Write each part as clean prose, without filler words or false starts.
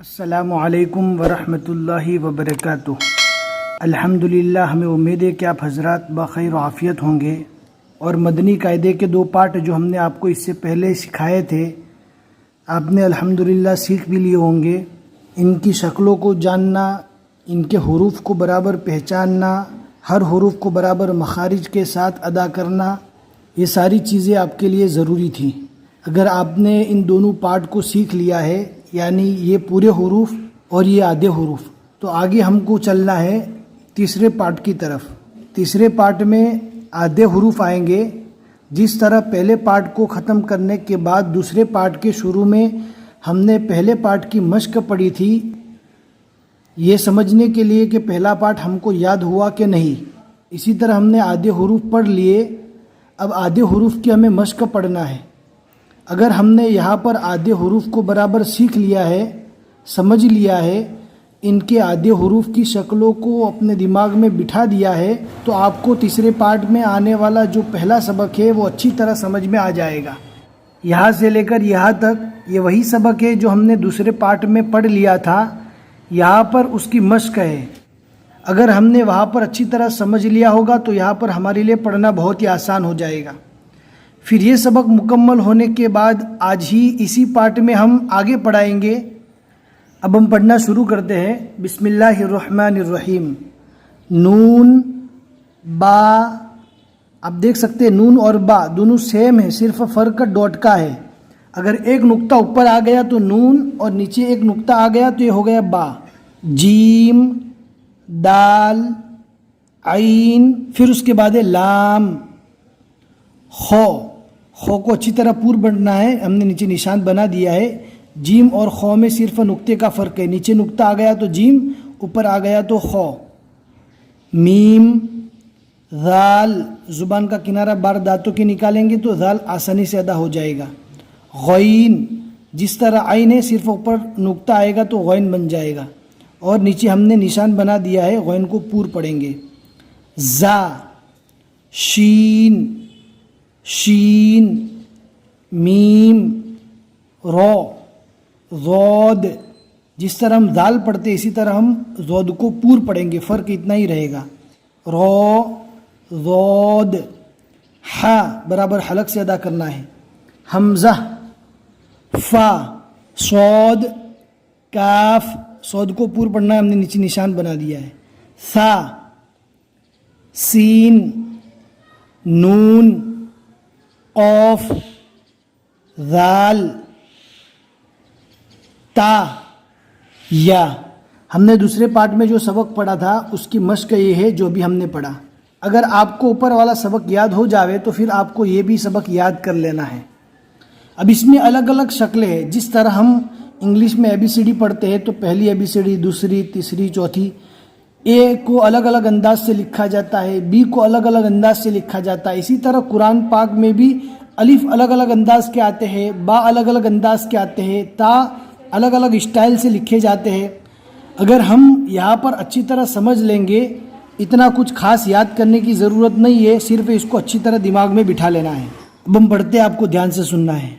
السلام علیکم ورحمۃ اللہ وبرکاتہ۔ الحمدللہ، ہمیں امید ہے کہ آپ حضرات بخیر و عافیت ہوں گے، اور مدنی قاعدے کے 2 پارٹ جو ہم نے آپ کو اس سے پہلے سکھائے تھے، آپ نے الحمدللہ سیکھ بھی لیے ہوں گے۔ ان کی شکلوں کو جاننا، ان کے حروف کو برابر پہچاننا، ہر حروف کو برابر مخارج کے ساتھ ادا کرنا، یہ ساری چیزیں آپ کے لیے ضروری تھیں۔ اگر آپ نے ان دونوں پارٹ کو سیکھ لیا ہے، یعنی یہ پورے حروف اور یہ آدھے حروف، تو آگے ہم کو چلنا ہے تیسرے پارٹ کی طرف۔ تیسرے پارٹ میں آدھے حروف آئیں گے۔ جس طرح پہلے پارٹ کو ختم کرنے کے بعد دوسرے پارٹ کے شروع میں ہم نے پہلے پارٹ کی مشق پڑھی تھی، یہ سمجھنے کے لیے کہ پہلا پارٹ ہم کو یاد ہوا کہ نہیں، اسی طرح ہم نے آدھے حروف پڑھ لیے۔ اب آدھے حروف کی ہمیں مشق پڑھنا ہے۔ اگر ہم نے یہاں پر آدھے حروف کو برابر سیکھ لیا ہے، سمجھ لیا ہے، ان کے آدھے حروف کی شکلوں کو اپنے دماغ میں بٹھا دیا ہے، تو آپ کو تیسرے پارٹ میں آنے والا جو پہلا سبق ہے وہ اچھی طرح سمجھ میں آ جائے گا۔ یہاں سے لے کر یہاں تک یہ وہی سبق ہے جو ہم نے دوسرے پارٹ میں پڑھ لیا تھا، یہاں پر اس کی مشق ہے۔ اگر ہم نے وہاں پر اچھی طرح سمجھ لیا ہوگا تو یہاں پر ہمارے لیے پڑھنا بہت ہی آسان ہو جائے گا۔ پھر یہ سبق مکمل ہونے کے بعد آج ہی اسی پارٹ میں ہم آگے پڑھائیں گے۔ اب ہم پڑھنا شروع کرتے ہیں۔ بسم اللہ الرحمن الرحیم۔ نون با، آپ دیکھ سکتے ہیں نون اور با دونوں سیم ہیں، صرف فرق ڈاٹ کا ہے۔ اگر ایک نقطہ اوپر آ گیا تو نون، اور نیچے ایک نقطہ آ گیا تو یہ ہو گیا با۔ جیم، دال، عین، پھر اس کے بعد ہے لام، خو۔ خو کو اچھی طرح پور بننا ہے، ہم نے نیچے نشان بنا دیا ہے۔ جیم اور خو میں صرف نقطے کا فرق ہے، نیچے نقطہ آ گیا تو جیم، اوپر آ گیا تو خو۔ میم، ذال، زبان کا کنارہ بار دانتوں کے نکالیں گے تو ذال آسانی سے ادا ہو جائے گا۔ غین، جس طرح عین ہے صرف اوپر نقطہ آئے گا تو غین بن جائے گا، اور نیچے ہم نے نشان بنا دیا ہے، غین کو پور پڑھیں گے۔ زا، شین، شین، میم، رو، ضاد، جس طرح ہم دال پڑھتے اسی طرح ہم ضاد کو پور پڑھیں گے، فرق اتنا ہی رہے گا۔ رو، ضاد، ہا برابر حلق سے ادا کرنا ہے۔ حمزہ، فا، صاد، کاف، صاد کو پور پڑھنا ہے، ہم نے نیچے نشان بنا دیا ہے۔ ثا، سین، نون، قاف، ذال، تا، یا۔ ہم نے دوسرے پارٹ میں جو سبق پڑھا تھا اس کی مشق یہ ہے جو بھی ہم نے پڑھا۔ اگر آپ کو اوپر والا سبق یاد ہو جاوے تو پھر آپ کو یہ بھی سبق یاد کر لینا ہے۔ اب اس میں الگ الگ شکلیں ہیں، جس طرح ہم انگلش میں ABCD پڑھتے ہیں تو پہلی ABCD، دوسری، تیسری، چوتھی، اے کو الگ الگ انداز سے لکھا جاتا ہے، بی کو الگ الگ انداز سے لکھا جاتا ہے۔ اسی طرح قرآن پاک میں بھی الف الگ الگ انداز کے آتے ہیں، با الگ الگ انداز کے آتے ہیں، تا الگ الگ اسٹائل سے لکھے جاتے ہیں۔ اگر ہم یہاں پر اچھی طرح سمجھ لیں گے، اتنا کچھ خاص یاد کرنے کی ضرورت نہیں ہے، صرف اس کو اچھی طرح دماغ میں بٹھا لینا ہے۔ اب ہم پڑھتے ہیں، آپ کو دھیان سے سننا ہے۔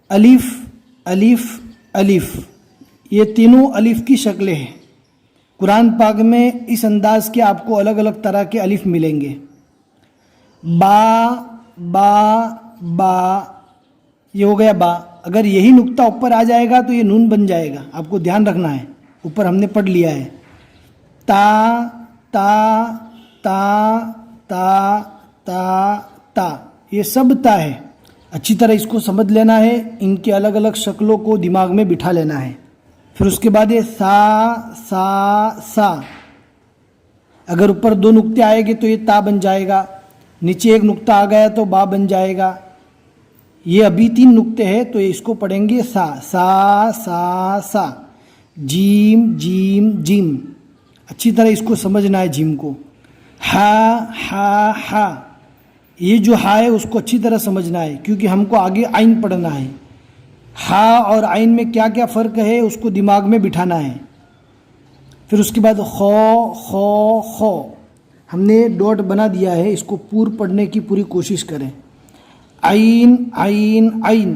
الف، الف، الف، یہ تینوں الف کی شکلیں ہیں۔ قرآن پاک میں اس انداز کے آپ کو الگ الگ طرح کے الف ملیں گے۔ با، با، با، یہ ہو گیا با۔ اگر یہی نقطہ اوپر آ جائے گا تو یہ نون بن جائے گا، آپ کو دھیان رکھنا ہے، اوپر ہم نے پڑھ لیا ہے۔ تا، تا، تا، تا، تا، تا، یہ سب تا ہے، اچھی طرح اس کو سمجھ لینا ہے، ان کے الگ الگ شکلوں کو دماغ میں بٹھا لینا ہے۔ پھر اس کے بعد یہ سا، سا، سا، اگر اوپر 2 نقطے آئے گے تو یہ تا بن جائے گا، نیچے ایک نقطہ آ گیا تو با بن جائے گا۔ یہ ابھی 3 نقطے ہیں تو اس کو پڑھیں گے سا، سا، سا، سا۔ جیم، جیم، جیم، اچھی طرح اس کو سمجھنا ہے جیم کو۔ ہا، ہا، ہا، یہ جو ہا ہے اس کو اچھی طرح سمجھنا ہے کیونکہ ہم کو آگے عین پڑھنا ہے۔ ہا اور عین میں کیا کیا فرق ہے اس کو دماغ میں بٹھانا ہے۔ پھر اس کے بعد خو، خو، خو، ہم نے ڈاٹ بنا دیا ہے، اس کو پور پڑھنے کی پوری کوشش کریں۔ عین، عین، عین،